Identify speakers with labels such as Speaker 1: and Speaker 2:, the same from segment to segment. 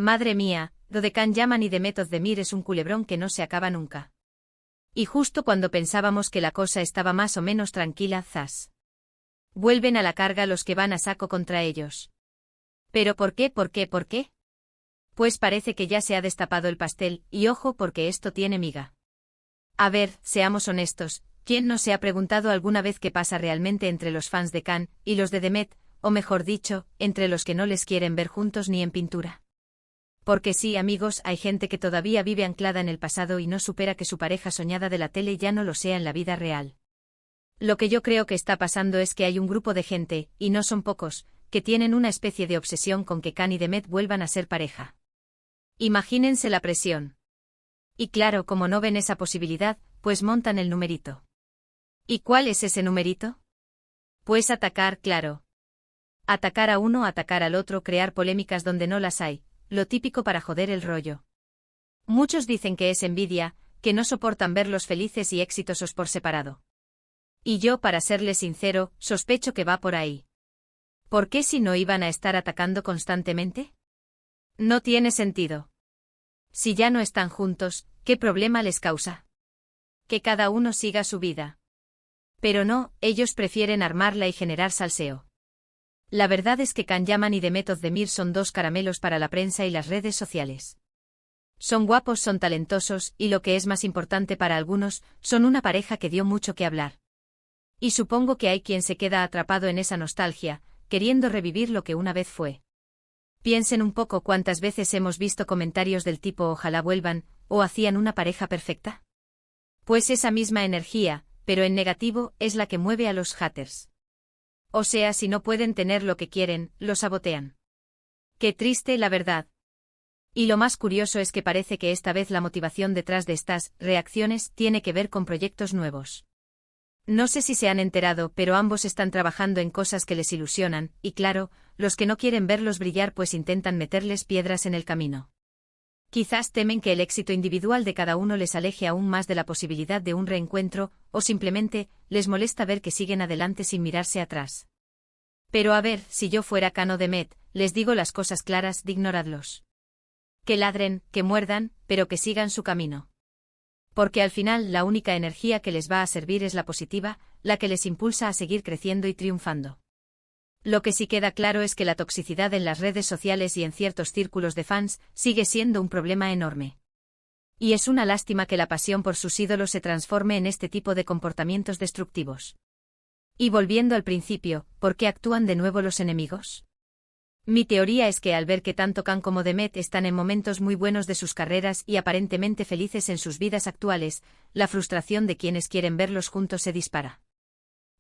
Speaker 1: Madre mía, lo de Can Yaman y Demet Özdemir es un culebrón que no se acaba nunca. Y justo cuando pensábamos que la cosa estaba más o menos tranquila, ¡zas! Vuelven a la carga los que van a saco contra ellos. ¿Pero por qué? Pues parece que ya se ha destapado el pastel, y ojo porque esto tiene miga. A ver, seamos honestos, ¿quién no se ha preguntado alguna vez qué pasa realmente entre los fans de Can y los de Demet, o mejor dicho, entre los que no les quieren ver juntos ni en pintura? Porque sí, amigos, hay gente que todavía vive anclada en el pasado y no supera que su pareja soñada de la tele ya no lo sea en la vida real. Lo que yo creo que está pasando es que hay un grupo de gente, y no son pocos, que tienen una especie de obsesión con que Can y Demet vuelvan a ser pareja. Imagínense la presión. Y claro, como no ven esa posibilidad, pues montan el numerito. ¿Y cuál es ese numerito? Pues atacar, claro. Atacar a uno, atacar al otro, crear polémicas donde no las hay, lo típico para joder el rollo. Muchos dicen que es envidia, que no soportan verlos felices y exitosos por separado. Y yo, para serles sincero, sospecho que va por ahí. ¿Por qué si no iban a estar atacando constantemente? No tiene sentido. Si ya no están juntos, ¿qué problema les causa? Que cada uno siga su vida. Pero no, ellos prefieren armarla y generar salseo. La verdad es que Can Yaman y Demet Özdemir son dos caramelos para la prensa y las redes sociales. Son guapos, son talentosos, y lo que es más importante para algunos, son una pareja que dio mucho que hablar. Y supongo que hay quien se queda atrapado en esa nostalgia, queriendo revivir lo que una vez fue. Piensen un poco cuántas veces hemos visto comentarios del tipo ojalá vuelvan, o hacían una pareja perfecta. Pues esa misma energía, pero en negativo, es la que mueve a los haters. O sea, si no pueden tener lo que quieren, lo sabotean. Qué triste, la verdad. Y lo más curioso es que parece que esta vez la motivación detrás de estas reacciones tiene que ver con proyectos nuevos. No sé si se han enterado, pero ambos están trabajando en cosas que les ilusionan, y claro, los que no quieren verlos brillar pues intentan meterles piedras en el camino. Quizás temen que el éxito individual de cada uno les aleje aún más de la posibilidad de un reencuentro, o simplemente, les molesta ver que siguen adelante sin mirarse atrás. Pero a ver, si yo fuera Can o Demet, les digo las cosas claras, ignoradlos. Que ladren, que muerdan, pero que sigan su camino. Porque al final la única energía que les va a servir es la positiva, la que les impulsa a seguir creciendo y triunfando. Lo que sí queda claro es que la toxicidad en las redes sociales y en ciertos círculos de fans sigue siendo un problema enorme. Y es una lástima que la pasión por sus ídolos se transforme en este tipo de comportamientos destructivos. Y volviendo al principio, ¿por qué actúan de nuevo los enemigos? Mi teoría es que al ver que tanto Can como Demet están en momentos muy buenos de sus carreras y aparentemente felices en sus vidas actuales, la frustración de quienes quieren verlos juntos se dispara.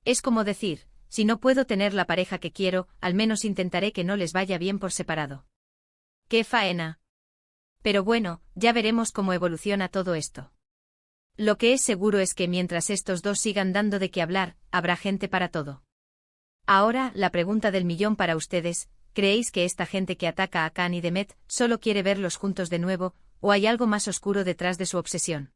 Speaker 1: Es como decir, si no puedo tener la pareja que quiero, al menos intentaré que no les vaya bien por separado. ¡Qué faena! Pero bueno, ya veremos cómo evoluciona todo esto. Lo que es seguro es que mientras estos dos sigan dando de qué hablar, habrá gente para todo. Ahora, la pregunta del millón para ustedes, ¿creéis que esta gente que ataca a Can y Demet solo quiere verlos juntos de nuevo, o hay algo más oscuro detrás de su obsesión?